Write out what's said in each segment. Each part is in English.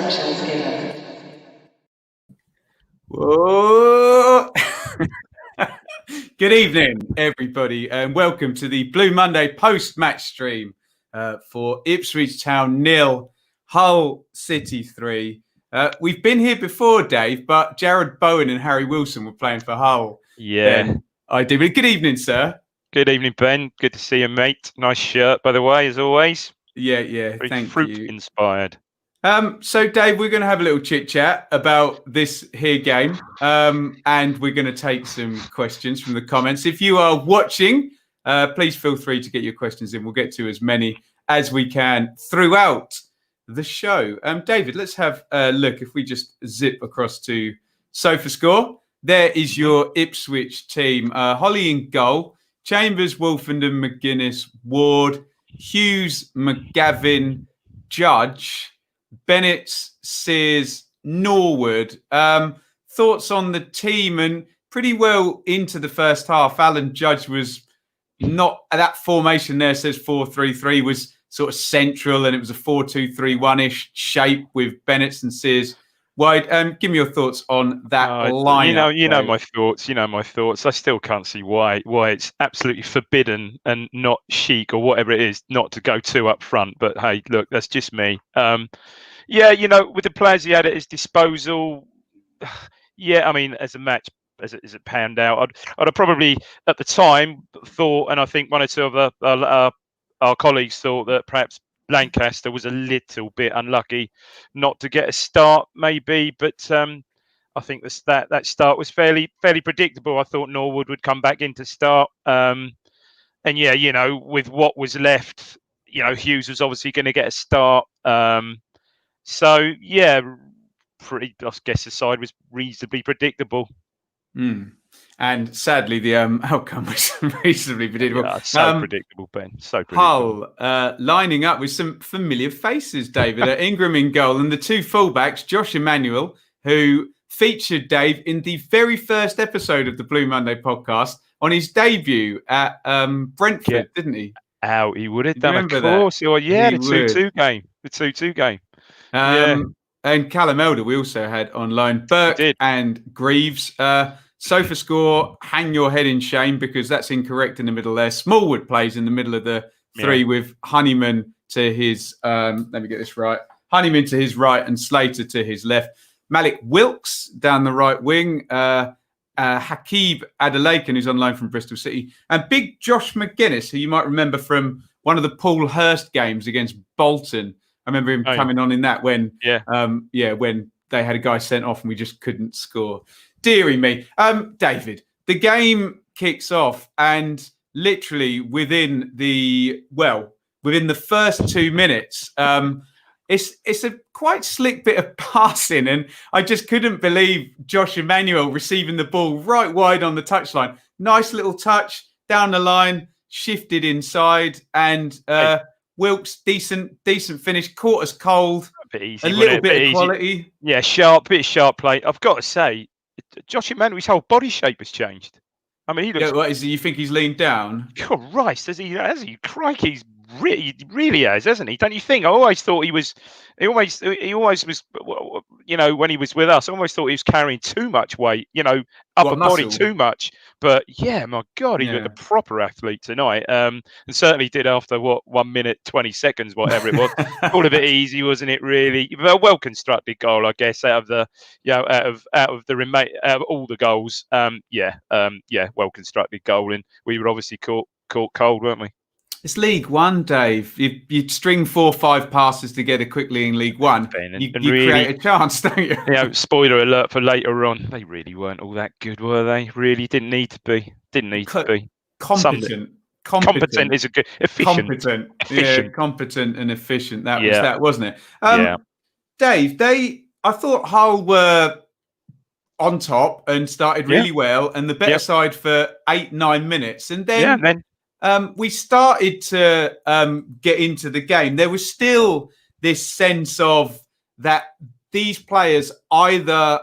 instructions given. Whoa. Good evening, everybody, and welcome to the Blue Monday post-match stream for Ipswich Town 0, Hull City 3. We've been here before, Dave, but Jared Bowen and Harry Wilson were playing for Hull. Yeah. I do. Good evening, sir. Good evening, Ben. Good to see you, mate. Nice shirt, by the way, as always. Yeah. Very Thank fruit you. Inspired. So, Dave, we're going to have a little chit-chat about this here game, and we're going to take some questions from the comments. If you are watching, please feel free to get your questions in. We'll get to as many as we can throughout the show. David, let's have a look. If we just zip across to SofaScore, there is your Ipswich team. Holly in goal, Chambers, Wolfenden, McGuinness, Ward, Hughes, McGavin, Judge, Bennett, Sears, Norwood. Thoughts on the team, and pretty well into the first half. Alan Judge was not, that formation there says 4-3-3 was sort of central, and it was a 4-2-3-1-ish shape with Bennett and Sears wide. Give me your thoughts on that lineup. You know my thoughts. You know my thoughts. I still can't see why it's absolutely forbidden and not chic or whatever it is not to go two up front. But hey, look, that's just me. Yeah, with the players he had at his disposal, yeah, I mean, as a match, as it panned out, I'd have probably at the time thought, and I think one or two of our colleagues thought that perhaps Lancaster was a little bit unlucky not to get a start, maybe, but I think that start was fairly predictable. I thought Norwood would come back in to start, and yeah, with what was left, Hughes was obviously going to get a start. So yeah, I guess the side was reasonably predictable. And sadly, the outcome was reasonably predictable. Yeah, so predictable, Ben. So predictable. Hull lining up with some familiar faces, David. Ingram in goal, and the two fullbacks, Josh Emmanuel, who featured Dave in the very first episode of the Blue Monday podcast on his debut at Brentford, didn't he? Oh, he would have done, of course. That? Yeah, the 2-2 game. The 2-2 game. And Callum Elder, we also had on loan. Burke and Greaves. SofaScore, hang your head in shame because that's incorrect in the middle there. Smallwood plays in the middle of the three with Honeyman to his, let me get this right. Honeyman to his right and Slater to his left. Malik Wilkes down the right wing. Hakib Adelakan, who's on loan from Bristol City. And big Josh McGuinness, who you might remember from one of the Paul Hurst games against Bolton. I remember him coming on in that when they had a guy sent off and we just couldn't score. Deary me. David, the game kicks off and literally within the first 2 minutes, it's a quite slick bit of passing, and I just couldn't believe Josh Emmanuel receiving the ball right wide on the touchline. Nice little touch down the line, shifted inside, and Wilkes, decent finish, caught us cold. A little bit of quality. Yeah, bit of sharp play. I've got to say, Josh Emmanuel's whole body shape has changed. I mean, he looks. Yeah, what is it? You think he's leaned down? Christ, has he? Crikey, he's really has, hasn't he? Don't you think? I always thought he was. He always was. When he was with us, I always thought he was carrying too much weight. Upper body too much. But yeah, my God, he looked a proper athlete tonight. And certainly did after 1 minute 20 seconds, whatever it was. All a bit easy, wasn't it? Really, a well constructed goal, I guess, out of the all the goals. Well constructed goal, and we were obviously caught cold, weren't we? It's League One, Dave. You string 4 or 5 passes together quickly in League One. You really, create a chance, don't you? Yeah. Spoiler alert for later on. They really weren't all that good, were they? Really didn't need to be. Competent is a good. Efficient. Competent. Efficient. Yeah, competent and efficient. That was that, wasn't it? Dave, I thought Hull were on top and started really well, and the better side for 8-9 minutes, and then. We started to get into the game. There was still this sense of that these players either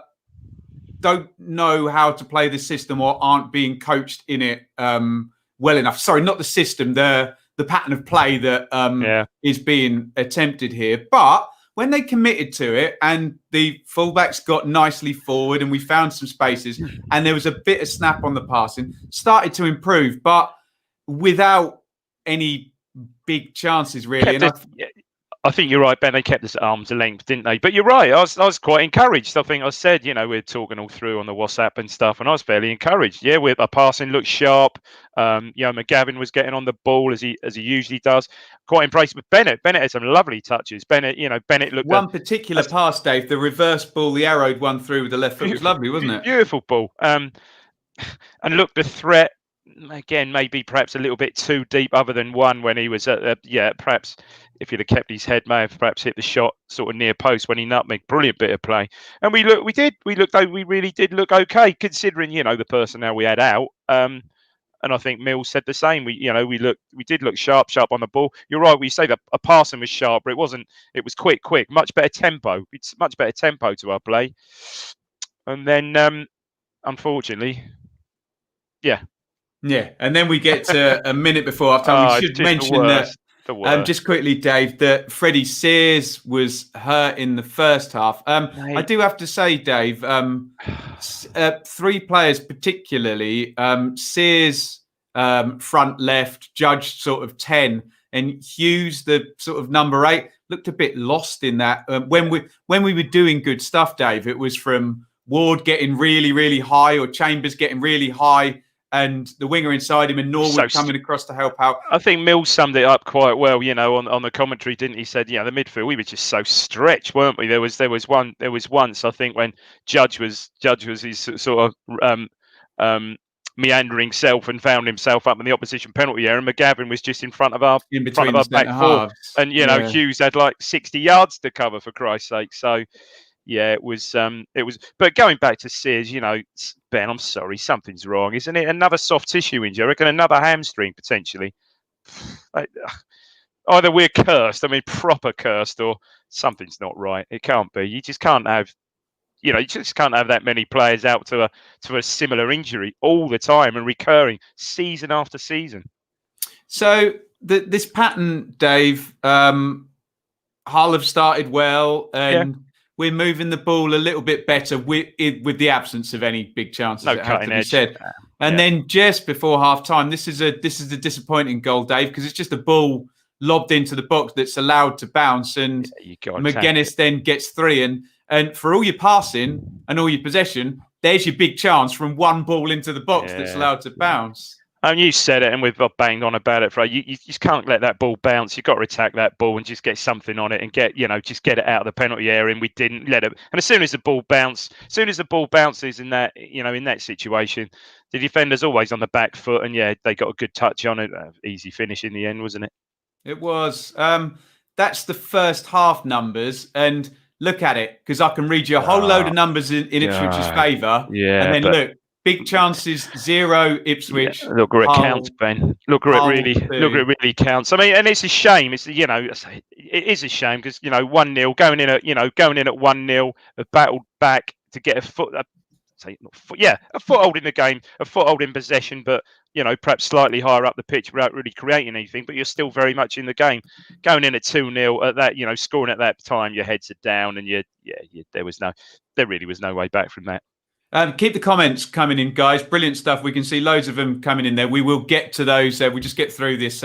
don't know how to play the system or aren't being coached in it well enough. Sorry, not the system, the pattern of play that is being attempted here. But when they committed to it and the fullbacks got nicely forward and we found some spaces and there was a bit of snap on the passing, started to improve, but without any big chances really. I think you're right, Ben. They kept us at arm's length, didn't they? But you're right. I was quite encouraged. I think I said, we're talking all through on the WhatsApp and stuff, and I was fairly encouraged. Yeah, our passing looked sharp. McGavin was getting on the ball as he usually does. Quite impressed with Bennett. Bennett had some lovely touches. Bennett looked one particular pass, Dave, the reverse ball, the arrowed one through with the left foot was lovely, wasn't it? Beautiful ball. And look, the threat. Again, maybe perhaps a little bit too deep, other than one when he was perhaps if he'd have kept his head, may have perhaps hit the shot sort of near post when he nutmegged. Brilliant bit of play, and we really did look okay considering the personnel we had out. And I think Mills said the same. We did look sharp on the ball. You're right. We say that a passing was sharp, but it wasn't. It was quick, much better tempo. It's much better tempo to our play, and then unfortunately, yeah. Yeah, and then we get to a minute before half time. We should mention that, just quickly, Dave, that Freddie Sears was hurt in the first half. I do have to say, Dave, 3 players particularly, Sears front left, Judge sort of 10, and Hughes, the sort of number 8, looked a bit lost in that. When we were doing good stuff, Dave, it was from Ward getting really, really high or Chambers getting really high, and the winger inside him and Norwood coming across to help out. I think Mills summed it up quite well, on the commentary, didn't he? Said, the midfield, we were just so stretched, weren't we? There was once, I think, when Judge was his sort of meandering self and found himself up in the opposition penalty area, and McGavin was just in front of our back four, and Hughes had like 60 yards to cover, for Christ's sake. So yeah, it was. But going back to Sears, Ben, I'm sorry, something's wrong, isn't it? Another soft tissue injury, I reckon, another hamstring potentially. Either we're cursed, proper cursed, or something's not right. It can't be. You just can't have, that many players out to a similar injury all the time and recurring season after season. So this pattern, Dave, Hull have started well, and we're moving the ball a little bit better with the absence of any big chances. No cutting edge. And then just before half time, this is a disappointing goal, Dave, because it's just a ball lobbed into the box that's allowed to bounce, and McGuinness then gets 3. And for all your passing and all your possession, there's your big chance from one ball into the box that's allowed to bounce. You said it, and we've banged on about it. You just can't let that ball bounce. You've got to attack that ball and just get something on it and just get it out of the penalty area. And we didn't let it. And as soon as the ball bounces in that, in that situation, the defender's always on the back foot, and they got a good touch on it. Easy finish in the end, wasn't it? It was. That's the first half numbers, and look at it, because I can read you a whole load of numbers in Ipswich's favour. Yeah, and then look. Big chances, 0 Ipswich. Yeah, look where it counts, Ben. Look where it really counts. And it's a shame. It's it is a shame because 1-0 going in at 1-0, have battled back to get a foothold in the game, a foothold in possession, but perhaps slightly higher up the pitch without really creating anything. But you're still very much in the game. Going in at 2-0 at that, scoring at that time, your heads are down, and there really was no way back from that. Keep the comments coming in, guys. Brilliant stuff. We can see loads of them coming in there. We will get to those. We'll just get through this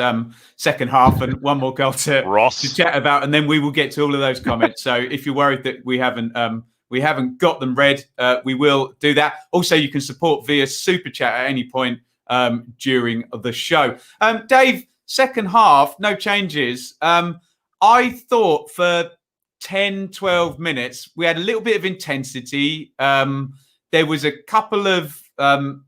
second half and one more goal to chat about, and then we will get to all of those comments. So if you're worried that we haven't got them read, we will do that. Also, you can support via Super Chat at any point during the show. Dave, second half, no changes. I thought for 10, 12 minutes, we had a little bit of intensity. There was a couple of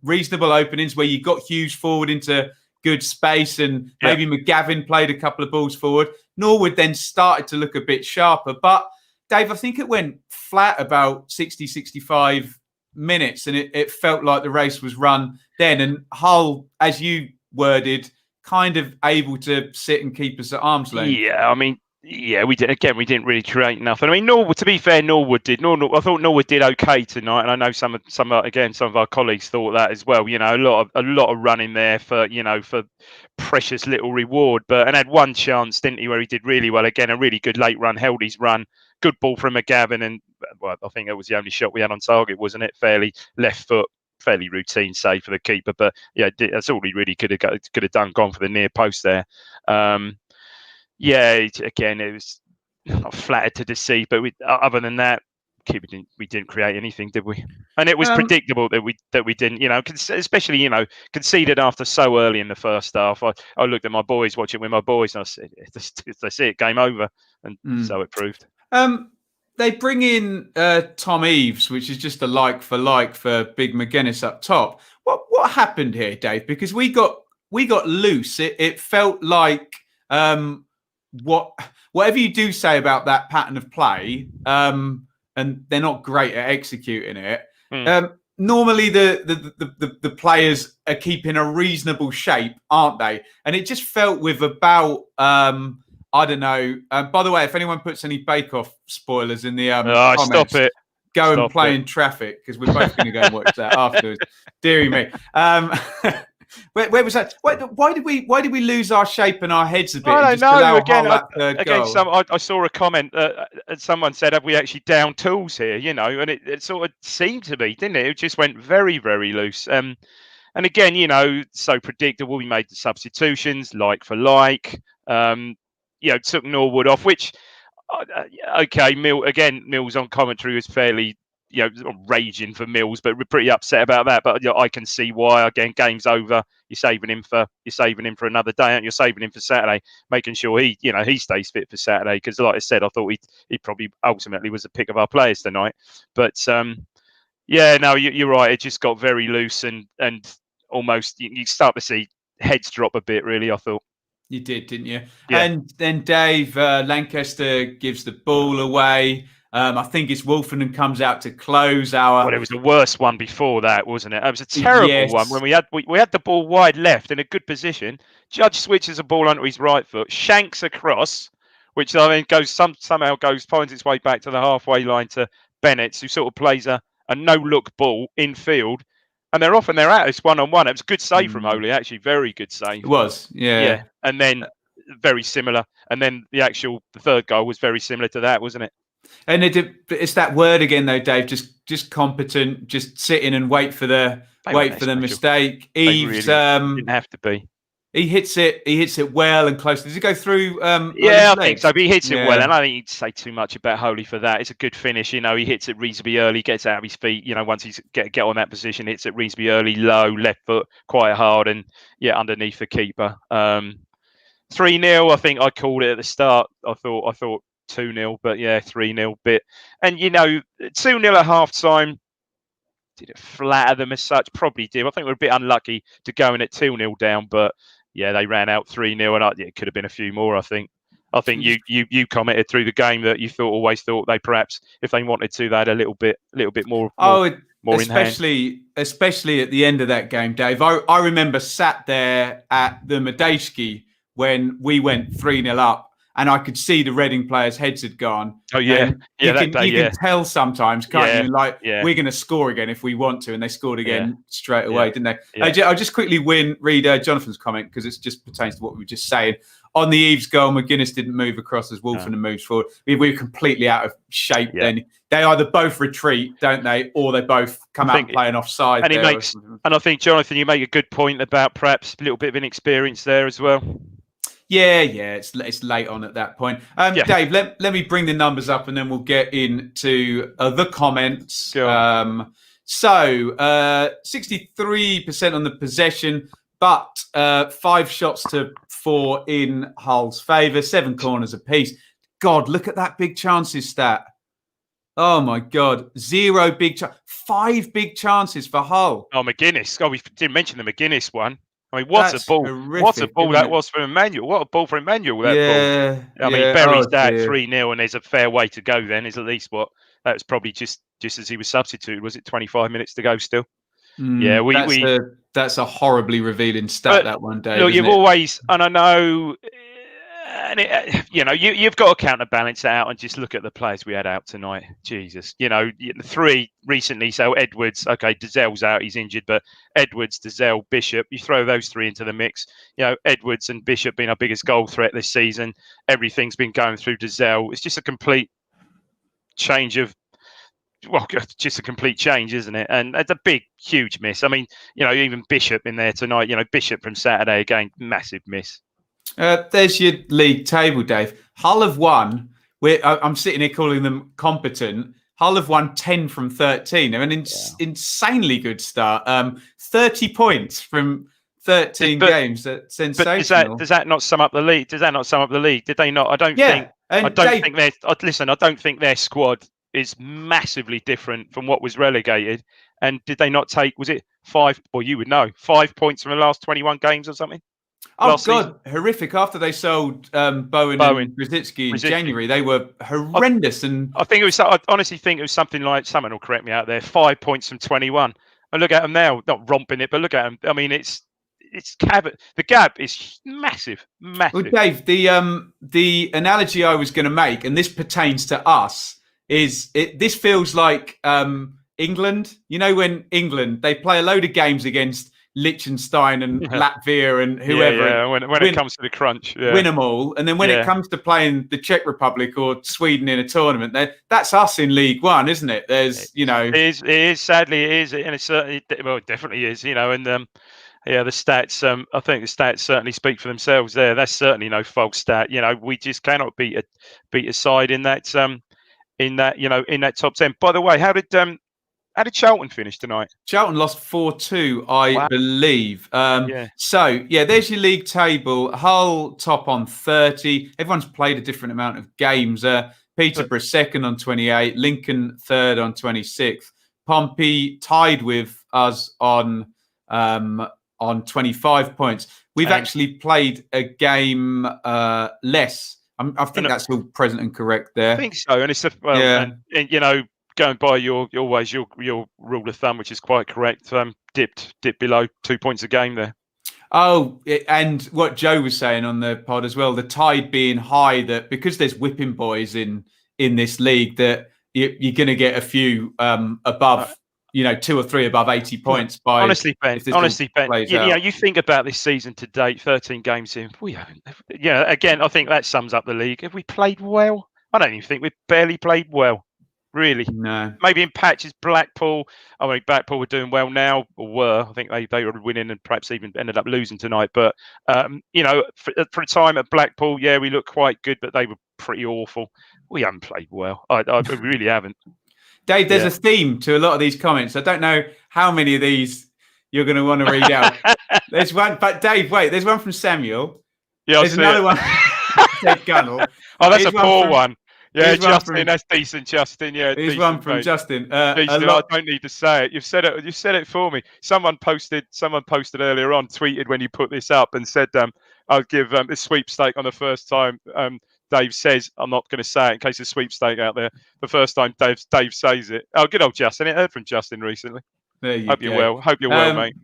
reasonable openings where you got Hughes forward into good space, and maybe McGavin played a couple of balls forward. Norwood then started to look a bit sharper. But, Dave, I think it went flat about 60, 65 minutes, and it felt like the race was run then. And Hull, as you worded, kind of able to sit and keep us at arm's length. Yeah, we did. Again, we didn't really create nothing. Norwood, to be fair, Norwood did. I thought Norwood did okay tonight, and I know some of our colleagues thought that as well. A lot of running there for precious little reward, and had one chance, didn't he, where he did really well. Again, a really good late run, held his run, good ball from McGavin, and well, I think it was the only shot we had on target, wasn't it? Fairly left foot, fairly routine save for the keeper, but yeah, that's all he really could have done. Gone for the near post there. Again, it was not flattered to deceive, but other than that, we didn't create anything, did we? And it was predictable that we didn't, especially conceded after so early in the first half. I looked at my boys, watching with my boys, and I said, if they see it, game over, and so it proved. They bring in Tom Eaves, which is just a like for Big McGuinness up top. What happened here, Dave? Because we got loose. It felt like whatever you do say about that pattern of play, and they're not great at executing it. Normally, the players are keeping a reasonable shape, aren't they? And it just felt with about I don't know. By the way, if anyone puts any Bake Off spoilers in the comments, stop it. Go and play in traffic, because we're both going to go and watch that afterwards. Deary me. Where was that? Why did we lose our shape and our heads a bit? I don't know. Again, I saw a comment. Someone said, "Have we actually down tools here?" And it sort of seemed to be, didn't it? It just went very, very loose. And again, so predictable. We made the substitutions like for like. Took Norwood off, which Mills on commentary was fairly raging for Mills, but we're pretty upset about that. But I can see why. Again, game's over. You're saving him for another day, and you're saving him for Saturday, making sure he stays fit for Saturday. Because, like I said, I thought he probably ultimately was the pick of our players tonight. But you're right. It just got very loose, and almost you start to see heads drop a bit. Really, I thought. You did, didn't you? Yeah. And then Dave Lancaster gives the ball away. I think it's Wolfenden comes out to close our. Well, it was the worst one before that, wasn't it? It was a terrible one when we had the ball wide left in a good position. Judge switches the ball onto his right foot, shanks across, which I mean somehow finds its way back to the halfway line to Bennett, who sort of plays a no-look ball in field. And they're off and they're out. It's 1-on-1. It was a good save from Holy, actually. Very good save. It was, yeah. And then very similar. And then the third goal was very similar to that, wasn't it? And it's that word again, though, Dave. Just competent. Just sit in and wait for the mistake. Eaves didn't have to be. He hits it well and close. Does he go through? I think so. But he hits it well, and I don't need to say too much about Holy for that. It's a good finish. He hits it reasonably early, gets out of his feet. Once he's get on that position, hits it reasonably early, low, left foot, quite hard, and underneath the keeper. 3-0. I think I called it at the start. I thought 2-0, but 3-0 bit, and 2-0 at half time. Did it flatter them as such? Probably did. I think we're a bit unlucky to go in at 2-0 down, but they ran out 3-0, and it could have been a few more. I think you commented through the game that you always thought they perhaps, if they wanted to, they had a little bit more. More especially at the end of that game, Dave. I remember sat there at the Medeski when we went 3-0 up, and I could see the Reading players' heads had gone. Oh yeah, you can tell sometimes, can't you? Like we're going to score again if we want to, and they scored again straight away, didn't they? Yeah. I'll just quickly read Jonathan's comment, because it just pertains to what we were just saying. On the Eaves goal, McGuinness didn't move across as Wolfenden moves forward. We were completely out of shape then. They either both retreat, don't they, or they both come out playing offside. And I think, Jonathan, you make a good point about perhaps a little bit of inexperience there as well. Yeah, it's late on at that point. Dave, let me bring the numbers up, and then we'll get into the comments. Sure. So 63% on the possession, but 5 shots to 4 in Hull's favour, 7 corners apiece. God, look at that big chances stat. Oh my God, 0 big 5 big chances for Hull. Oh, McGuinness. Oh, we didn't mention the McGuinness one. I mean, what a ball! What a ball that was for Emmanuel! What a ball for Emmanuel! That ball. I mean, he buries that 3-0, and there's a fair way to go. Then is at least that was probably just as he was substituted. Was it 25 minutes to go still? That's a horribly revealing stat. That one, Dave. Look, you've always, and I know, and you've got to counterbalance that out and just look at the players we had out tonight. Jesus, 3 recently. So Edwards, okay, Dazell's out, he's injured, but Edwards, Dazell, Bishop, you throw those 3 into the mix. Edwards and Bishop being our biggest goal threat this season. Everything's been going through Dazell. It's just a complete change of, well, just a complete change, isn't it? And it's a big, huge miss. I mean, even Bishop in there tonight. Bishop from Saturday again, massive miss. There's your league table, Dave. Hull have won. I'm sitting here calling them competent. Hull have won 10 from 13. They're an insanely good start. 30 points from 13 games. That's sensational. But does that not sum up the league? Did they not? I don't think. I don't think their squad is massively different from what was relegated. And did they not take? Was it 5? Or you would know, 5 points from the last 21 games or something? Oh God, season? Horrific! After they sold Bowen and Brzezinski in January, they were horrendous. I honestly think it was something like, someone will correct me out there, 5 points from 21. And look at them now, not romping it, but look at them. I mean, the gap is massive. Well, Dave, the analogy I was going to make, and this pertains to us, is this feels like England. When England, they play a load of games against Liechtenstein and Latvia and whoever. Yeah. When it comes to the crunch, win them all. And then when it comes to playing the Czech Republic or Sweden in a tournament, that's us in League One, isn't it? There's, It is. Sadly, it is. And it definitely is, and the stats, I think the stats certainly speak for themselves there. That's certainly no false stat. We just cannot beat a side in that top 10. By the way, how did Charlton finish tonight? Charlton lost 4-2, I believe. So, there's your league table. Hull top on 30. Everyone's played a different amount of games. Peterborough second on 28. Lincoln third on 26. Pompey tied with us on 25 points. We've actually played a game less. I think that's all present and correct there. I think so. And it's going by your rule of thumb, which is quite correct, dipped below 2 points a game there. Oh, and what Joe was saying on the pod as well, the tide being high, that because there's whipping boys in this league, that you're going to get a few above, 2 or 3 above 80 points. By honestly, Ben, you think about this season to date, 13 games in, we haven't. Again, I think that sums up the league. Have we played well? I don't even think we've barely played well. Really? No. Maybe in patches. Blackpool. I mean, Blackpool were doing well now, or were. I think they were winning and perhaps even ended up losing tonight. But for a time at Blackpool, we looked quite good, but they were pretty awful. We haven't played well. I really haven't. Dave, there's a theme to a lot of these comments. I don't know how many of these you're going to want to read out. There's one, but Dave, wait. There's one from Samuel. Yeah, there's another one. Gunnell. Oh, that's a poor one. Yeah, Justin, that's decent, Justin. Yeah, here's one from Justin. I don't need to say it. You've said it. You've said it for me. Someone posted earlier on, tweeted when you put this up, and said, "I'll give a sweepstake on the first time." Dave says, I'm not going to say it in case there's a sweepstake out there. The first time Dave says it. Oh, good old Justin. I heard from Justin recently. There you go. Hope you're well, mate.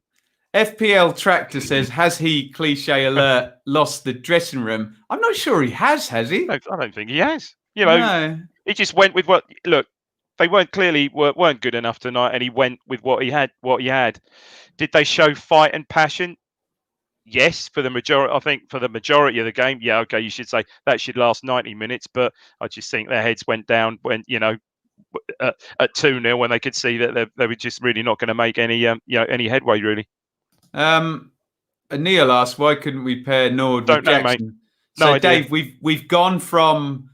FPL Tractor says, has he, cliche alert, lost the dressing room? I'm not sure he has he? I don't think he has. No. He just went with what. Look, they weren't good enough tonight, and he went with what he had. Did they show fight and passion? Yes, for the majority. I think for the majority of the game, okay, you should say that should last 90 minutes. But I just think their heads went down when at 2-0 when they could see that they were just really not going to make any headway really. Neil asked, why couldn't we pair Nord with Jackson? Mate. No idea. Dave, we've gone from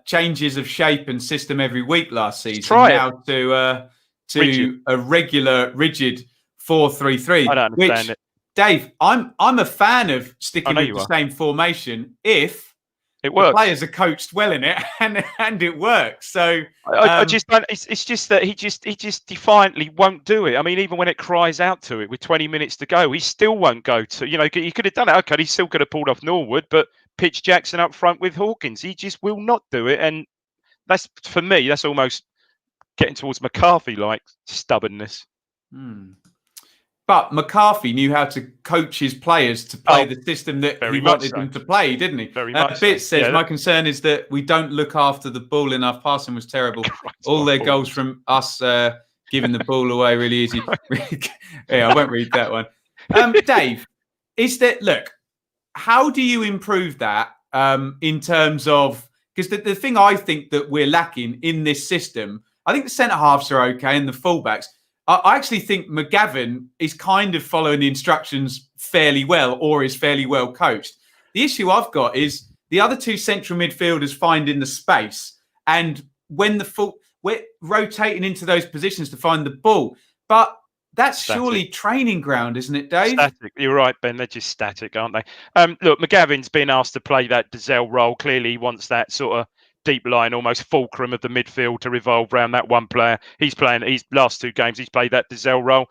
changes of shape and system every week last season to a regular rigid 4-3-3. I don't understand it. Dave, I'm a fan of sticking with the same formation if it works. The players are coached well in it and it works. So I just don't. It's just that he just defiantly won't do it. I mean, even when it cries out to it with 20 minutes to go, he still won't go to. He could have done it. Okay, he still could have pulled off Norwood, but pitch Jackson up front with Hawkins. He just will not do it, and that's for me. That's almost getting towards McCarthy-like stubbornness. But McCarthy knew how to coach his players to play the system that he wanted them to play, didn't he? Very much. Bit says, my concern is that we don't look after the ball enough. Passing was terrible. All their goals from us giving the ball away really easy. I won't read that one. Dave, how do you improve that in terms of, because the thing I think that we're lacking in this system, I think the centre halves are okay and the fullbacks. I actually think McGavin is kind of following the instructions fairly well, or is fairly well coached. The issue I've got is the other two central midfielders finding the space, and when we're rotating into those positions to find the ball. But that's Static. Surely training ground, isn't it, Dave? Static. You're right, Ben. They're just static, aren't they? Look, McGavin's been asked to play that Dazelle role. Clearly, he wants that sort of deep line, almost fulcrum of the midfield to revolve around that one player. He's playing his last 2 games. He's played that Dazelle role,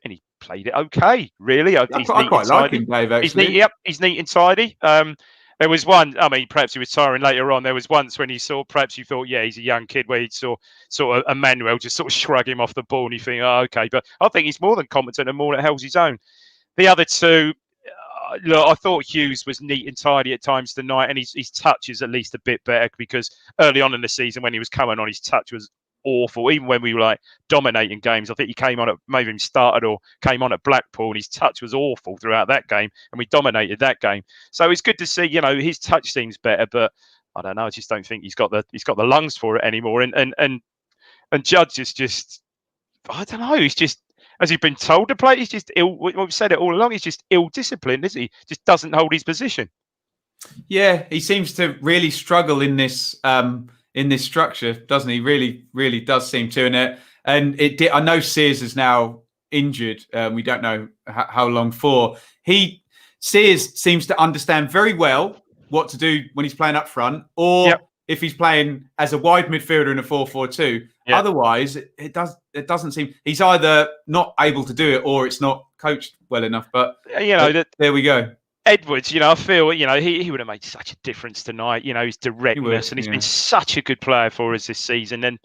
and he played it okay. Really, I quite like him, Dave. Actually, he's neat and tidy. There was one. I mean, perhaps he was tiring later on. There was once when he saw. Perhaps you thought, yeah, he's a young kid. Where he saw sort of Emmanuel just sort of shrug him off the ball, and you think, oh, okay. But I think he's more than competent and more that holds his own. The other two, look, I thought Hughes was neat and tidy at times tonight, and his touch is at least a bit better, because early on in the season when he was coming on, his touch was awful. Even when we were like dominating games, I think he came on at, maybe even started or came on at Blackpool, and his touch was awful throughout that game, and we dominated that game. So it's good to see, his touch seems better, but I don't know. I just don't think he's got the lungs for it anymore. And Judge is just, I don't know. He's just, has he been told to play? He's just ill. We've said it all along. He's just ill-disciplined, isn't he? Just doesn't hold his position. Yeah, he seems to really struggle in this structure, doesn't he? Really, really does seem to. And it did. I know Sears is now injured. We don't know how long for. Sears seems to understand very well what to do when he's playing up front, or if he's playing as a wide midfielder in a 4-4-2. Otherwise, it doesn't seem he's either not able to do it or it's not coached well enough. But there we go. Edwards, I feel, he would have made such a difference tonight. His directness, and he's been such a good player for us this season. And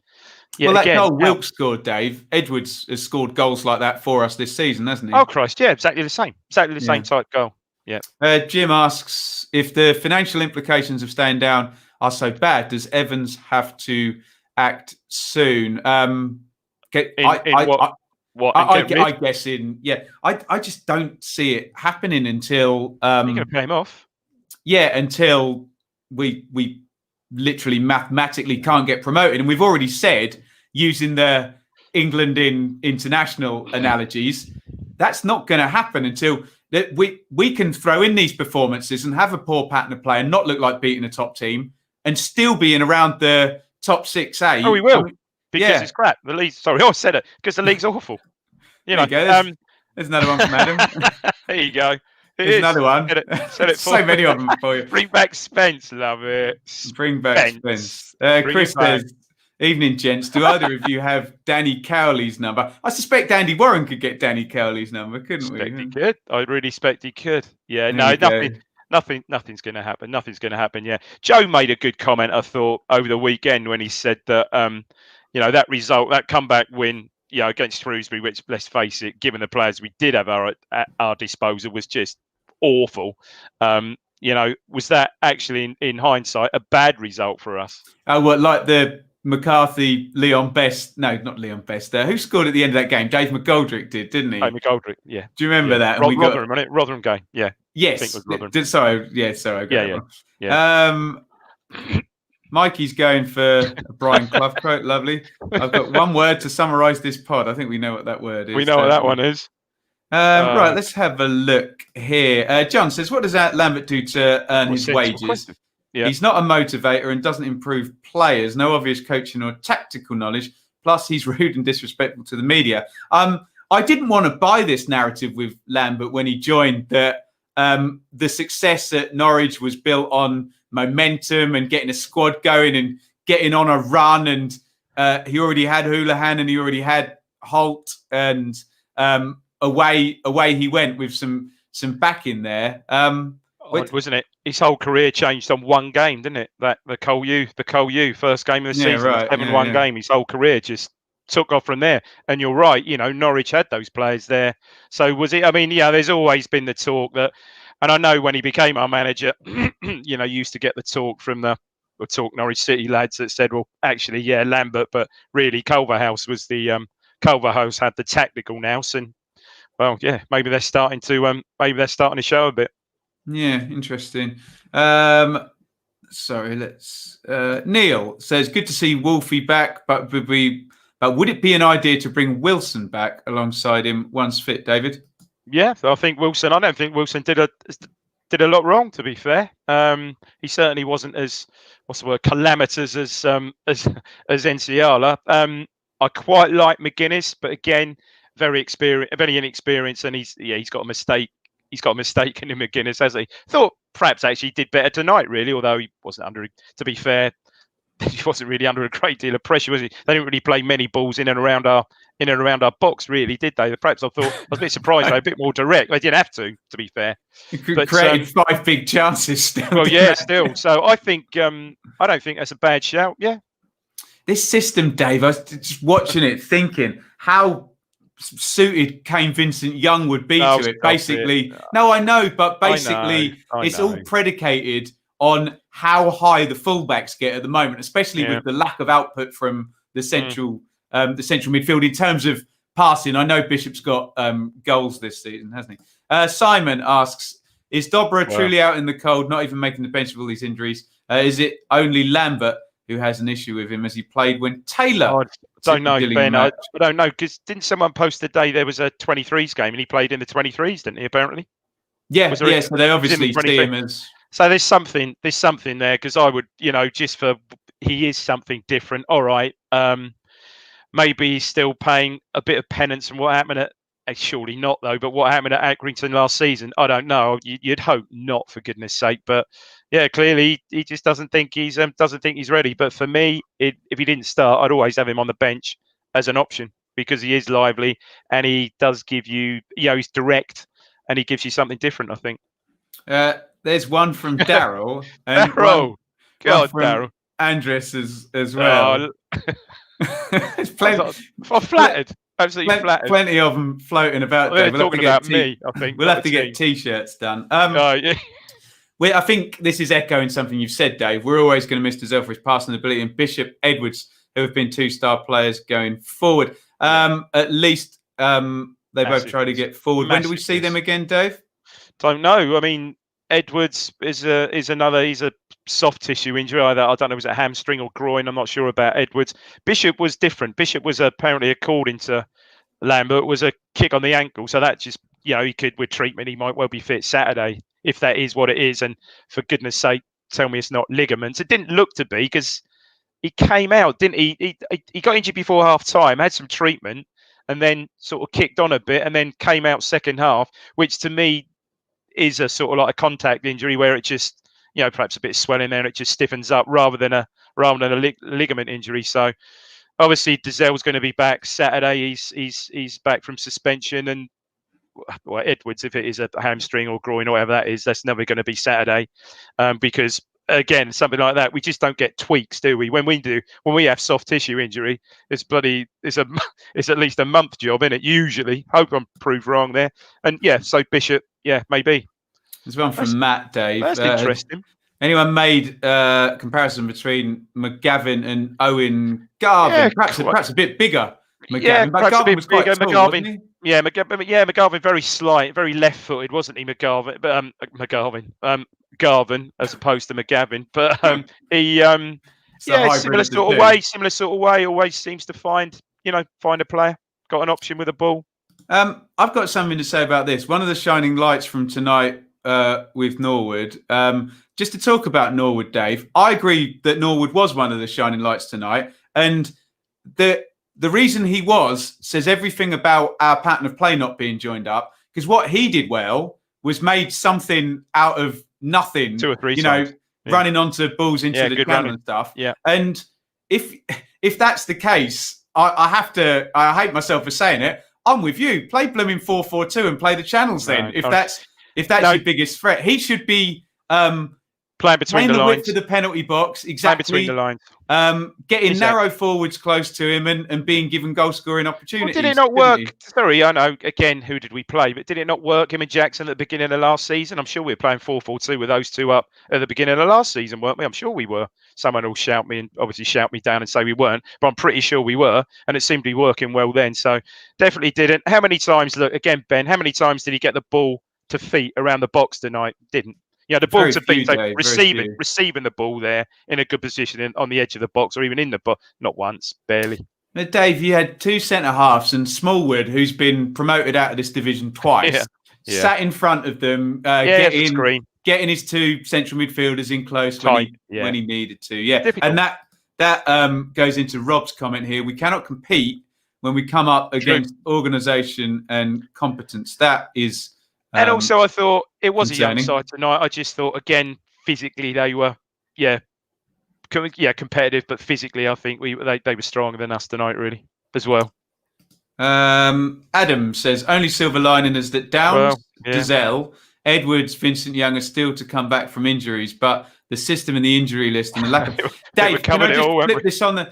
that goal Wilkes scored, Dave. Edwards has scored goals like that for us this season, hasn't he? Oh Christ, yeah, exactly the same type goal. Yeah. Jim asks, if the financial implications of staying down are so bad, does Evans have to act soon? I guess I just don't see it happening until you're going to pay him off. Yeah, until we literally mathematically can't get promoted, and we've already said, using the England in international analogies, that's not going to happen until we can throw in these performances and have a poor pattern of play and not look like beating a top team and still being around the top 6-8. Oh, we will. Because it's crap. The league. Sorry, I said it because the league's awful. There you go. There's another one from Adam. There you go. There's another one. Said it so many of them for you. Bring back Spence. Love it. Bring back Spence. Chris says, evening, gents. Do either of you have Danny Cowley's number? I suspect Andy Warren could get Danny Cowley's number, couldn't we? He could. I really expect he could. Yeah. Nothing's going to happen. Nothing's going to happen. Yeah. Joe made a good comment, I thought, over the weekend when he said that, that result, that comeback win, against Shrewsbury, which, let's face it, given the players we did have at our disposal, was just awful. Was that actually, in hindsight, a bad result for us? Oh, well, like the McCarthy, Leon Best. No, not Leon Best. Who scored at the end of that game? Dave McGoldrick did, didn't he? McGoldrick, yeah. Do you remember that? Rotherham, wasn't it? Rotherham game, yeah. Yes. I think it was Rotherham. Sorry. Mikey's going for a Brian Clough quote. Lovely. I've got one word to summarise this pod. I think we know what that word is. We know what that one is. Right, let's have a look here. John says, what does Lambert do to earn his wages? Yeah. He's not a motivator and doesn't improve players. No obvious coaching or tactical knowledge. Plus, he's rude and disrespectful to the media. I didn't want to buy this narrative with Lambert when he joined that the success at Norwich was built on momentum and getting a squad going and getting on a run. And he already had Houlihan and he already had Holt, and away he went with some backing there. Wasn't it? His whole career changed on one game, didn't it? That the Cole U first game of the season, right. 7-1 game. His whole career just took off from there. And you're right, Norwich had those players there. So was it? I mean, there's always been the talk that, and I know when he became our manager, used to get the talk from the Norwich City lads that said, well, actually, Lambert, but really Culverhouse was the Culverhouse had the tactical nous, and maybe they're starting to show a bit. Yeah, interesting. Sorry, let's. Neil says, "Good to see Wolfie back, but would it be an idea to bring Wilson back alongside him once fit?" David. Yeah, I think Wilson. I don't think Wilson did a lot wrong. To be fair, he certainly wasn't as calamitous as Enciala. I quite like McGuinness, but again, very inexperienced, and he's got a mistake. He's got a mistake in him, McGuinness, has he? Thought perhaps actually did better tonight, really. Although he wasn't under. To be fair, he wasn't really under a great deal of pressure, was he? They didn't really play many balls in and around our box, really, did they? Perhaps I was a bit surprised they were a bit more direct. They didn't have to be fair. But created 5 big chances still. Well, yeah, still. So I think I don't think that's a bad shout. Yeah. This system, Dave, I was just watching it, thinking how suited Kane Vincent-Young would be to it. Basically, no, I know, but basically, it's all predicated on how high the fullbacks get at the moment, especially with the lack of output from the central midfield in terms of passing. I know Bishop's got goals this season, hasn't he? Simon asks, is Dobra truly out in the cold, not even making the bench with all these injuries? Is it only Lambert who has an issue with him as he played when Taylor? I don't know, Ben. I don't know, because didn't someone post today there was a 23s game and he played in the 23s, didn't he, apparently? Yeah, so they obviously see him as... So there's something there, because I would, just for he is something different. All right, maybe he's still paying a bit of penance from what happened at. Surely not though. But what happened at Accrington last season, I don't know. You'd hope not, for goodness sake. But yeah, clearly he just doesn't think he's ready. But for me, if he didn't start, I'd always have him on the bench as an option, because he is lively and he does give you, he's direct and he gives you something different, I think. There's one from Daryl. And Daryl. God, Daryl. Andres as well. It's I'm flattered. Absolutely flattered. Plenty of them floating about. They're talking about me, I think. We'll have to get T-shirts done. Yeah. I think this is echoing something you've said, Dave. We're always going to miss Dezel for his passing ability, and Bishop, Edwards, who have been 2-star players going forward. At least they both try to get forward. When do we see them again, Dave? Don't know. I mean, Edwards is he's a soft tissue injury. Either I don't know, was it hamstring or groin? I'm not sure about Edwards. Bishop was different. Bishop was apparently, according to Lambert, was a kick on the ankle. So that just, he could, with treatment, he might well be fit Saturday, if that is what it is. And for goodness sake, tell me it's not ligaments. It didn't look to be, because he came out, didn't he? He got injured before half time, had some treatment, and then sort of kicked on a bit, and then came out second half, which to me is a sort of like a contact injury where it just, perhaps a bit of swelling there and it just stiffens up rather than a ligament injury. So obviously Dezel's going to be back Saturday. He's back from suspension, and Edwards, if it is a hamstring or groin or whatever that is, that's never going to be Saturday, because again, something like that, we just don't get tweaks, do we? When we have soft tissue injury, it's at least a month job, isn't it? Usually. Hope I'm proved wrong there. And yeah, so Bishop, yeah, maybe. There's one from Matt, Dave. That's interesting. Anyone made comparison between McGavin and Owen Garvin? Yeah, perhaps a bit bigger. McGavin. Yeah, perhaps a bit was quite bigger. tall, McGavin. wasn't he? Yeah, McGavin very slight, very left-footed, wasn't he, McGavin? But Garvin as opposed to McGavin. But he similar sort of way, always seems to find a player, got an option with a ball. I've got something to say about this. One of the shining lights from tonight with Norwood, just to talk about Norwood, Dave, I agree that Norwood was one of the shining lights tonight, and the reason he says everything about our pattern of play not being joined up, because what he did well was made something out of nothing. 2 or 3 times. Running onto balls into the channel and stuff. Yeah. And if that's the case, I hate myself for saying it, I'm with you. Play blooming 4-4-2 and play the channels then. If that's your biggest threat. He should be playing between the lines to the penalty box, exactly. Playing between the lines, getting narrow forwards close to him and being given goal scoring opportunities. Well, did it not work? Sorry, I know. Again, who did we play? But did it not work? Him and Jackson at the beginning of last season. I'm sure we were playing 4-4-2 with those two up at the beginning of last season, weren't we? I'm sure we were. Someone will shout me down and say we weren't, but I'm pretty sure we were, and it seemed to be working well then. So definitely didn't. How many times? Look again, Ben. How many times did he get the ball to feet around the box tonight? Didn't. Yeah, the ball to beat, so Dave, receiving the ball there in a good position on the edge of the box or even in the box, not once, barely. Now, Dave, you had two centre halves and Smallwood, who's been promoted out of this division twice, sat in front of them, getting his two central midfielders in close when he needed to. Yeah, difficult. And that goes into Rob's comment here. We cannot compete when we come up against organisation and competence. That is. And also, I thought it was concerning. A young side tonight. I just thought, again, physically they were, competitive, but physically I think they were stronger than us tonight, really, as well. Adam says only silver lining is that Downs, Dizelle, Edwards, Vincent Young are still to come back from injuries, but the system and the injury list and the lack of Dave, can I just flip this on the?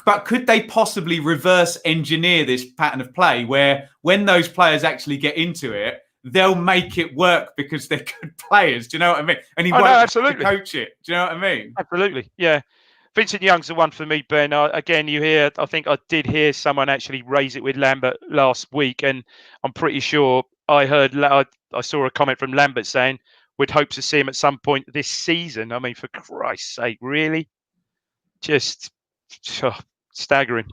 But could they possibly reverse engineer this pattern of play where when those players actually get into it, they'll make it work because they're good players? Do you know what I mean? And he won't have to coach it. Do you know what I mean? Absolutely, yeah. Vincent Young's the one for me, Ben. Again, I think I did hear someone actually raise it with Lambert last week, and I'm pretty sure I saw a comment from Lambert saying we'd hope to see him at some point this season. I mean, for Christ's sake, really? Just staggering.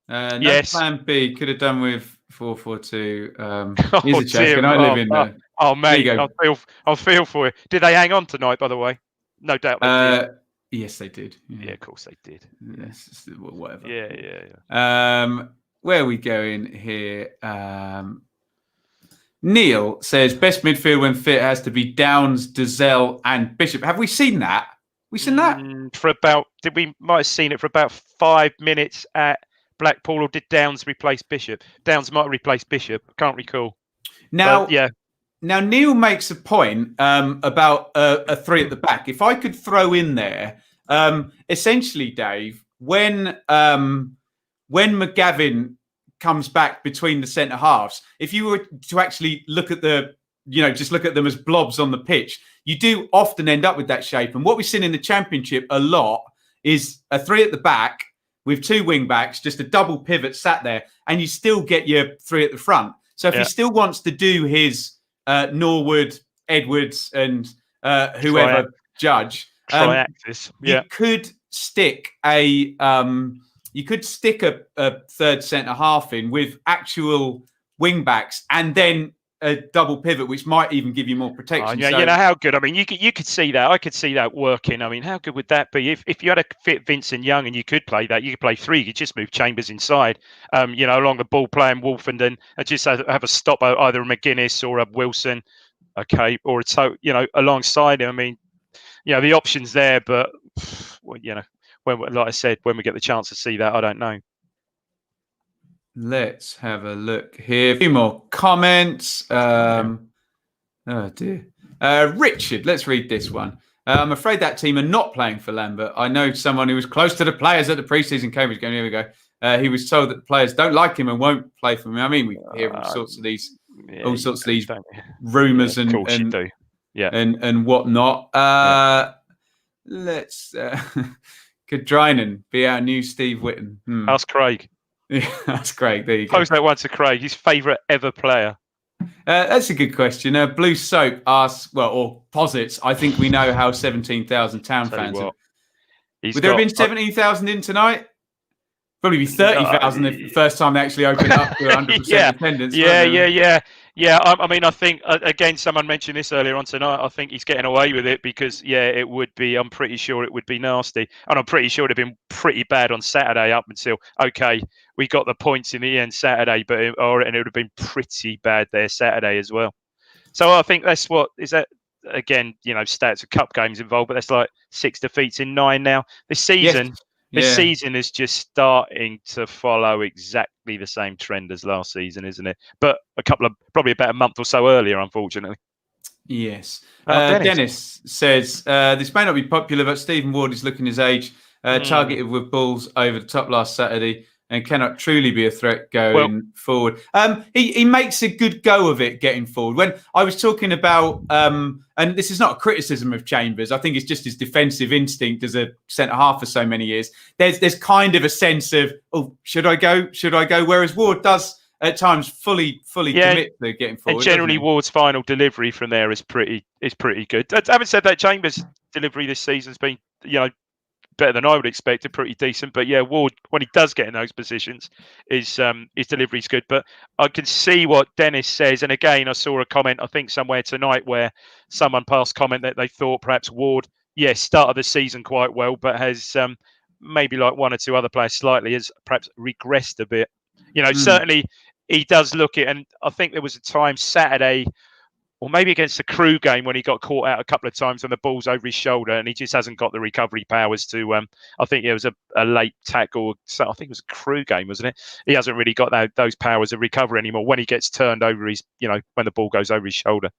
Plan B could have done with 4-4-2. Here's a check, and I live in there. Oh, mate, I'll feel for you. Did they hang on tonight, by the way? No doubt they did. Yes, they did. Yeah, of course they did. Yes, whatever. Yeah. Where are we going here? Neil says best midfield when fit has to be Downs, Dizelle, and Bishop. Have we seen that? We might have seen it for about 5 minutes at Blackpool, or did Downs replace Bishop? Downs might have replaced Bishop. I can't recall. Now Neil makes a point about a three at the back. If I could throw in there, essentially, Dave, when McGavin comes back between the centre halves, if you were to actually look at just look at them as blobs on the pitch, you do often end up with that shape. And what we've seen in the Championship a lot is a three at the back with two wing backs, just a double pivot sat there, and you still get your three at the front. So if he still wants to do his Norwood, Edwards, and whoever judge, you could stick a third centre half in with actual wing backs, and then a double pivot, which might even give you more protection. You know how good. I mean, you could see that. I could see that working. I mean, how good would that be if you had a fit Vincent Young and you could play that? You could play three. You could just move Chambers inside, along the ball, playing Wolfenden, and just have a stop either a McGuinness or a Wilson, or alongside him. I mean, the options there, but like I said, when we get the chance to see that, I don't know. Let's have a look here. A few more comments. Oh dear. Richard, let's read this one. I'm afraid that team are not playing for Lambert. I know someone who was close to the players at the pre-season Cambridge game. Here we go. He was told that the players don't like him and won't play for him. I mean, we hear all sorts of these rumours and whatnot. Let's could Drynan be our new Steve Whitten? Ask Craig. Yeah, that's great. There you go. Post that one to Craig. His favourite ever player. That's a good question. Blue Soap asks, or posits, I think we know how 17,000 Town fans are. Would there have been 17,000 in tonight? Probably be 30,000 if the first time they actually opened up to 100% attendance. I mean, I think, again, someone mentioned this earlier on tonight. I think he's getting away with it because, it would be, I'm pretty sure it would be nasty. And I'm pretty sure it would have been pretty bad on Saturday up until, we got the points in the end Saturday, and it would have been pretty bad there Saturday as well. So I think that's again, stats of cup games involved, but that's like 6 defeats in 9 now. This season... Yes. This season is just starting to follow exactly the same trend as last season, isn't it? But probably about a month or so earlier, unfortunately. Yes. Dennis says, this may not be popular, but Stephen Ward is looking his age, targeted with balls over the top last Saturday and cannot truly be a threat going forward. He makes a good go of it getting forward. When I was talking about, and this is not a criticism of Chambers, I think it's just his defensive instinct as a centre-half for so many years. There's kind of a sense of, should I go? Whereas Ward does at times fully commit to getting forward. And generally, Ward's final delivery from there is pretty good. Having said that, Chambers' delivery this season's been, better than I would expect, pretty decent. But yeah, Ward, when he does get in those positions, his delivery's good. But I can see what Dennis says. And again, I saw a comment, I think somewhere tonight, where someone passed comment that they thought perhaps Ward, started the season quite well, but has maybe like one or two other players slightly has perhaps regressed a bit. Certainly he does look it. And I think there was a time Saturday, or maybe against the Crew game, when he got caught out a couple of times when the ball's over his shoulder and he just hasn't got the recovery powers to, I think it was a late tackle. So I think it was a Crew game, wasn't it? He hasn't really got those powers of recovery anymore when he gets turned over his, when the ball goes over his shoulder.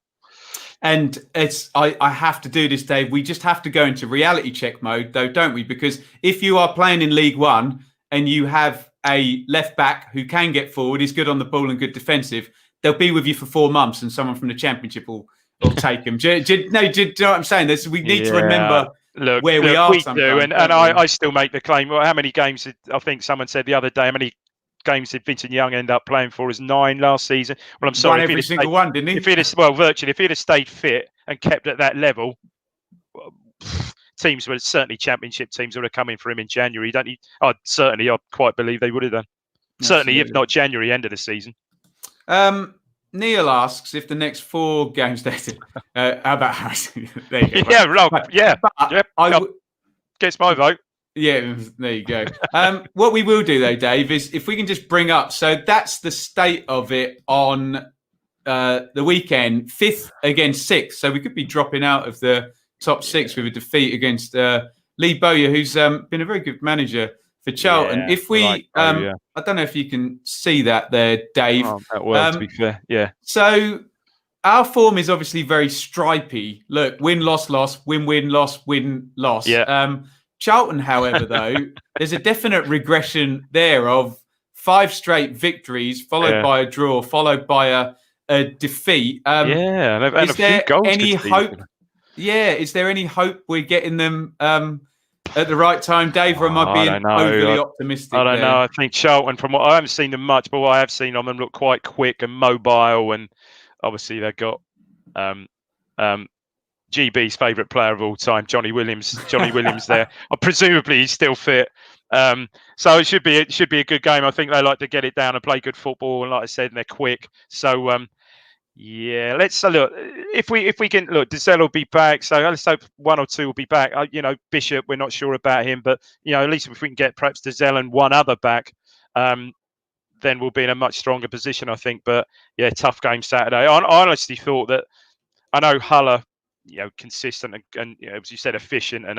And I have to do this, Dave. We just have to go into reality check mode, though, don't we? Because if you are playing in League One and you have a left back who can get forward, is good on the ball and good defensive, they'll be with you for 4 months, and someone from the Championship will take them. Do you know what I'm saying? We need to remember where we are. We do, and I still make the claim. Well, how many games I think someone said the other day? How many games did Vincent Young end up playing for? Is 9 last season. Well, I'm sorry, every single one, didn't he? Virtually, if he'd have stayed fit and kept at that level, teams would certainly Championship teams would have come in for him in January. Don't you? I quite believe they would have done. Certainly, if not January, end of the season. Neil asks if the next 4 games how about Harrison? There you go. Yeah, Rob. Gets my vote. Yeah, there you go. What we will do though, Dave, is if we can just bring up. So that's the state of it on the weekend. 5th against 6th. So we could be dropping out of the top 6 with a defeat against Lee Bowyer, who's been a very good manager for Charlton. If we, I don't know if you can see that there, Dave. Oh, that well, to be fair, yeah. So our form is obviously very stripy. Look, win, loss, win, loss, win, loss. Yeah. Charlton, however, though, there's a definite regression there of 5 straight victories, followed by a draw, followed by a defeat. And is there any hope? Yeah, is there any hope we're getting them at the right time, Dave, or am I being overly optimistic? I don't know. I think Charlton, from what I haven't seen them much, but what I have seen on them, look quite quick and mobile, and obviously they've got GB's favourite player of all time, Johnny Williams there. Presumably he's still fit. So it should be a good game. I think they like to get it down and play good football, and like I said, they're quick. So let's look. If we can look, Dizelle will be back. So let's hope 1 or 2 will be back. Bishop, we're not sure about him, but at least if we can get perhaps Dizelle and one other back, then we'll be in a much stronger position, I think. But yeah, tough game Saturday. I honestly thought that. I know Huller, consistent and as you said, efficient and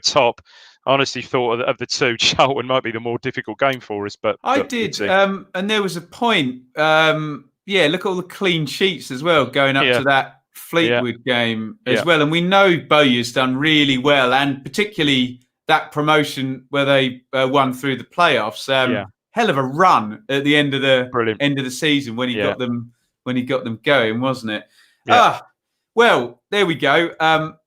top. I honestly thought of the 2, Charlton might be the more difficult game for us. But I did, and there was a point. Look at all the clean sheets as well going up to that Fleetwood game as well. And we know Bowyer's done really well, and particularly that promotion where they won through the playoffs. Hell of a run at the end of the season when he got them going, wasn't it? Yeah. Well, there we go.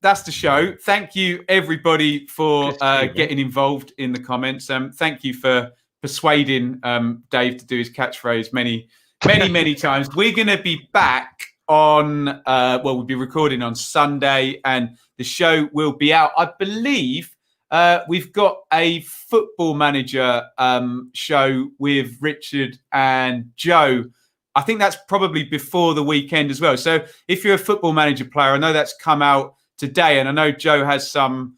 That's the show. Thank you, everybody, for getting involved in the comments. Thank you for persuading Dave to do his catchphrase many times. We're going to be back on, we'll be recording on Sunday, and the show will be out. I believe we've got a Football Manager show with Richard and Joe. I think that's probably before the weekend as well. So if you're a Football Manager player, I know that's come out today, and I know Joe has some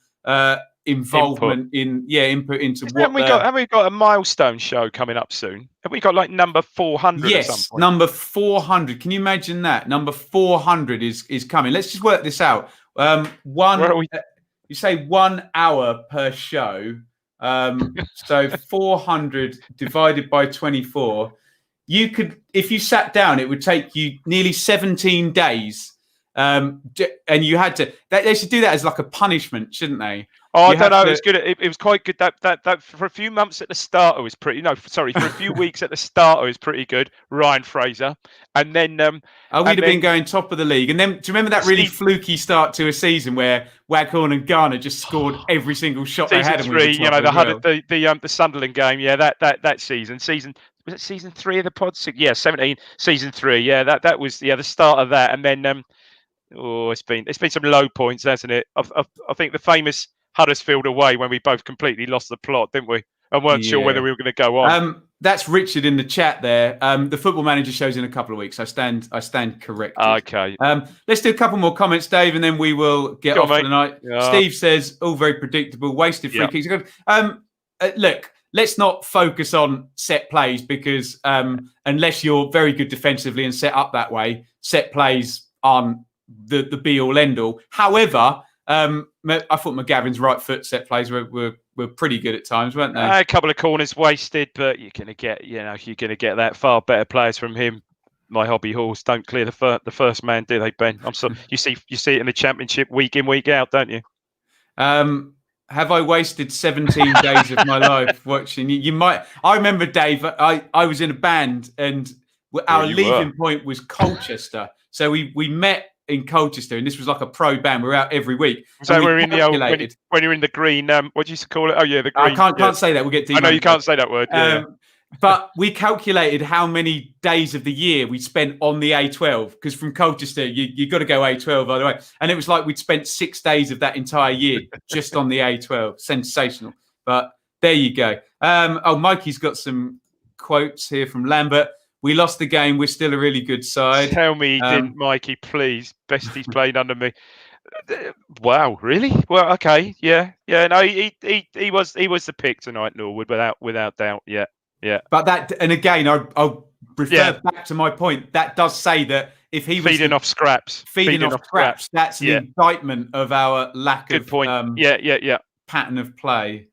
involvement input into what. Have we got a milestone show coming up soon? Have we got like number 400? Yes, or something? Number 400. Can you imagine that? Number 400 is coming. Let's just work this out. You say 1 hour per show. So 400 divided by 24. You could, if you sat down, it would take you nearly 17 days. And you had to. They should do that as like a punishment, shouldn't they? Oh, I don't know. It was good. It was quite good. That for a few months at the start, it was pretty. No, sorry, for a few weeks at the start, it was pretty good. Ryan Fraser, and then we'd have been going top of the league. And then, do you remember that really fluky start to a season where Waghorn and Garner just scored every single shot they had? Season 3, the Sunderland game. Yeah, that season was it season 3 of the pod? Yeah, 17, season 3. Yeah, that was the start of that, and then it's been some low points, hasn't it? I think the famous Huddersfield away when we both completely lost the plot, didn't we? And weren't sure whether we were going to go on. That's Richard in the chat there. The Football Manager show's in a couple of weeks. I stand corrected. Okay. Let's do a couple more comments, Dave, and then we will get off for the night. Steve says, all very predictable, wasted free kicks. Look, let's not focus on set plays because unless you're very good defensively and set up that way, set plays aren't the be-all, end-all. However, I thought McGavin's right foot set plays were pretty good at times, weren't they? A couple of corners wasted, but you're going to get that far better players from him. My hobby horse don't clear the first man, do they, Ben? I'm sorry. You see it in the Championship week in, week out, don't you? Have I wasted 17 days of my life watching you? You might. I remember, Dave. I was in a band, and our leaving point was Colchester. So we met in Colchester, and this was like a pro band. We're out every week. So we're in the old when you're in the green. What do you used to call it? Oh yeah, the green. I can't say that. We'll get. I know you can't say that word. Yeah. But we calculated how many days of the year we spent on the A12 because from Colchester you got to go A12 by the way, and it was like we'd spent 6 days of that entire year just on the A12. Sensational. But there you go. Mikey's got some quotes here from Lambert. We lost the game. We're still a really good side. Tell me he didn't, Mikey, please. Best he's played under me. Wow, really? Well, okay, yeah. No, he was the pick tonight, Norwood, without doubt. Yeah. But that, and again, I'll refer back to my point. That does say that if he was feeding off scraps, that's an indictment of our lack of point. Pattern of play.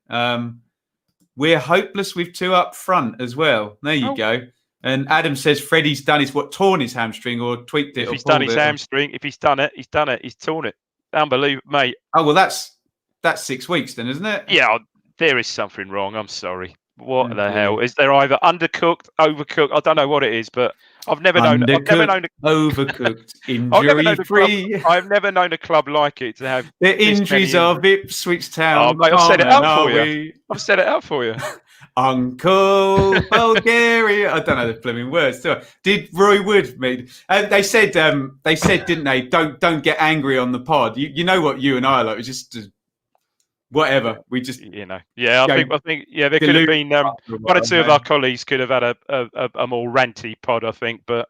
We're hopeless with 2 up front as well. There you go. And Adam says Freddie's done torn his hamstring or tweaked it. If he's done his hamstring, if he's done it, he's done it. He's torn it. Unbelievable, mate. Oh well, that's 6 weeks then, isn't it? Yeah, there is something wrong. I'm sorry. What the hell? Is there either undercooked, overcooked? I don't know what it is, but I've never known overcooked, injury-free. I've never known a club like it to have the injuries of Ipswich Town. Oh, mate, I've set it up for you. I've set it up for you. Uncle Bulgaria. I don't know the blooming words. Did Roy Wood mean? They said, didn't they? Don't get angry on the pod. You know what you and I are like. It's just whatever. We just Yeah, I think there could have been one or two of our colleagues could have had a more ranty pod. I think, but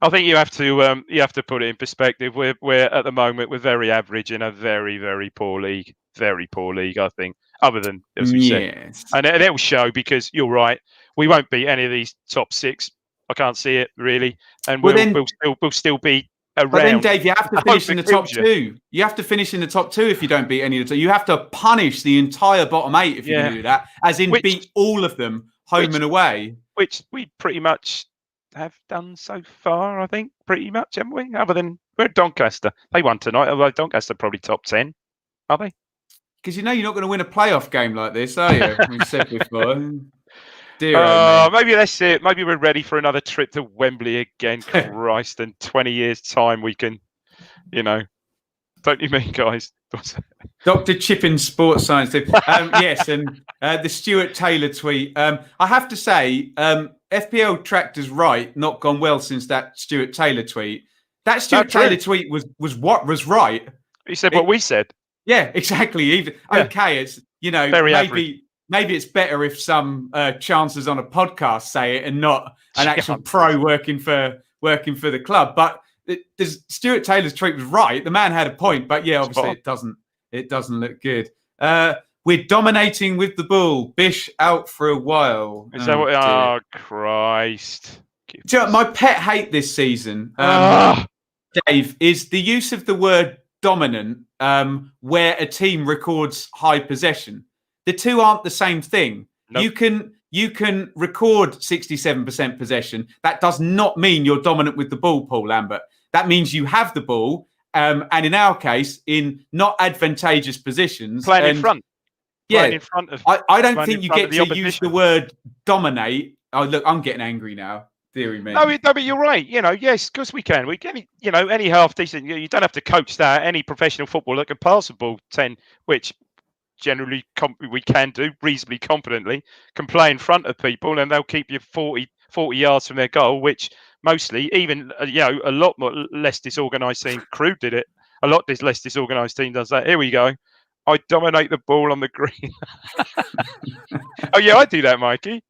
I think you have to put it in perspective. We're at the moment we're very average in a very very poor league. Very poor league, I think. Other than as we said, and it will show because you're right. We won't beat any of these top 6. I can't see it really, and we'll still be around. But then, Dave, you have to finish in the top 2. You have to finish in the top 2 if you don't beat any of the two. You have to punish the entire bottom 8 if you're going to do that, as in beat all of them home and away. Which we pretty much have done so far, I think, pretty much, haven't we? Other than we're at Doncaster. They won tonight, although Doncaster probably top 10, are they? Because you're not going to win a playoff game like this, are you? We've said before. Maybe that's it. Maybe we're ready for another trip to Wembley again. Christ, in 20 years' time we can, don't you mean, guys? Dr. Chippin Sports Science. Yes, and the Stuart Taylor tweet. I have to say, FPL Tractor's right, not gone well since that Stuart Taylor tweet. That Stuart Taylor tweet was what was right. He said what we said. Yeah, exactly. Okay, it's maybe it's better if some chancers on a podcast say it and not an actual pro working for the club. But Stuart Taylor's tweet was right. The man had a point, but yeah, obviously it doesn't look good. We're dominating with the ball. Bish out for a while. Is that what? Oh Christ! My pet hate this season, Dave, is the use of the word dominant where a team records high possession. The two aren't the same thing. Nope. You can record 67% possession. That does not mean you're dominant with the ball, Paul Lambert. That means you have the ball, and in our case, in not advantageous positions. Playing in front. Yeah, in front of. I don't think you get to use the word dominate. Oh, look, I'm getting angry now. No, but you're right. Yes, because we can. We can. Any half decent. You don't have to coach that. Any professional footballer can pass the ball 10, which generally we can do reasonably competently, can play in front of people, and they'll keep you 40 yards from their goal, which mostly, even a lot more less disorganised team, Crewe did it. A lot less disorganised team does that. Here we go. I dominate the ball on the green. Oh yeah, I do that, Mikey.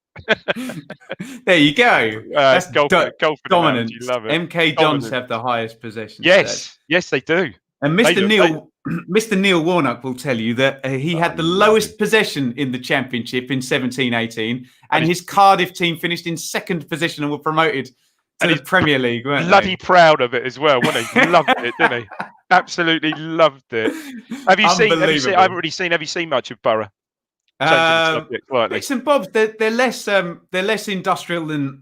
There you go. That's golf dominance. You love it. MK Dons have the highest possession. Yes, they do. And Mr. Neil Warnock will tell you that he had the lowest possession in the Championship in 17-18, and his Cardiff team finished in second position and were promoted to the Premier League. Bloody proud of it as well, wasn't he? Loved it, didn't he? Absolutely loved it. Have you seen? I haven't really seen. Have you seen much of Borough? Bits and bobs. They're less industrial than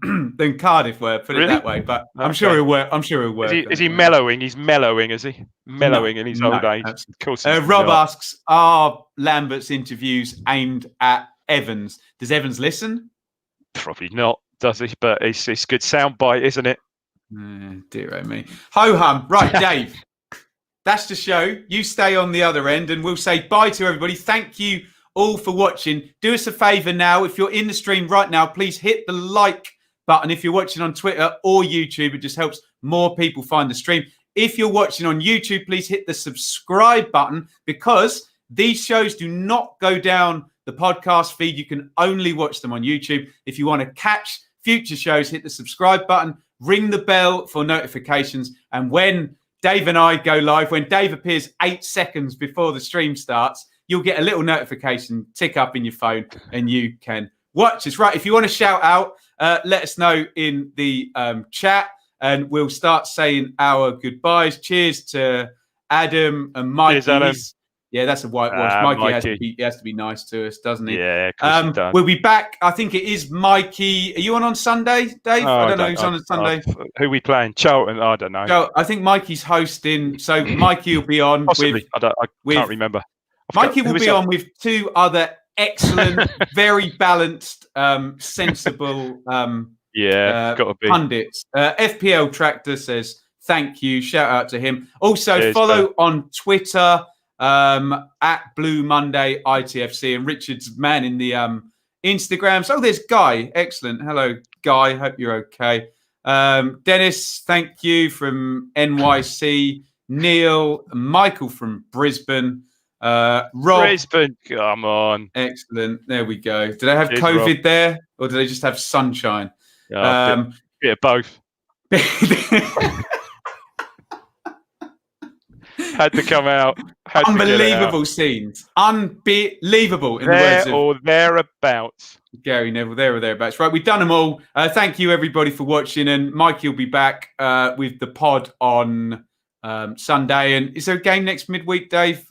Cardiff were. Put it that way. But I'm sure he'll work. Is he mellowing? He's mellowing. Is he mellowing in his old age? Of course. Rob asks, "Are Lambert's interviews aimed at Evans? Does Evans listen?" Probably not, does he? But it's good soundbite, isn't it? Dear me. Ho hum. Right, Dave. That's the show. You stay on the other end, and we'll say bye to everybody. Thank you all for watching. Do us a favor now. If you're in the stream right now, please hit the like button. If you're watching on Twitter or YouTube, it just helps more people find the stream. If you're watching on YouTube, please hit the subscribe button, because these shows do not go down the podcast feed. You can only watch them on YouTube. If you want to catch future shows, hit the subscribe button, ring the bell for notifications. And when Dave and I go live, when Dave appears 8 seconds before the stream starts, you'll get a little notification tick up in your phone and you can watch us. Right, if you want to shout out, let us know in the chat, and we'll start saying our goodbyes. Cheers to Adam and Mikey. Cheers, Adam. Yeah, that's a whitewash. Mikey has to be nice to us, doesn't he? Yeah, of course he does. We'll be back. I think it is Mikey. Are you on Sunday, Dave? I don't know who's on Sunday. Who are we playing? Charlton? I don't know. So I think Mikey's hosting. So Mikey will be on. Possibly. I can't remember. Mikey will be on with two other excellent, very balanced, sensible got to be pundits. FPL Tractor says thank you. Shout out to him. Also, follow on Twitter at Blue Monday ITFC, and Richard's man in the Instagram. So there's Guy. Excellent. Hello, Guy. Hope you're okay. Dennis, thank you from NYC. Neil, Michael from Brisbane. Rob, Brisbane, come on. Excellent. There we go. Do they have COVID there, or do they just have sunshine? Bit of both. Had to come out. Unbelievable scenes. Unbelievable. In there the words or thereabouts. Gary Neville, there or thereabouts. Right, we've done them all. Thank you, everybody, for watching. And Mikey will be back with the pod on Sunday. And is there a game next midweek, Dave?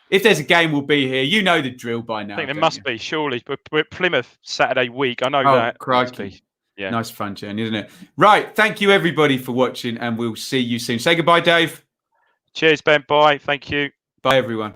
If there's a game, we'll be here. You know the drill by now. I think there must be, surely. We're at Plymouth Saturday week. I know that. Crikey. Yeah. Nice fun journey, isn't it? Right. Thank you, everybody, for watching, and we'll see you soon. Say goodbye, Dave. Cheers, Ben. Bye. Thank you. Bye, everyone.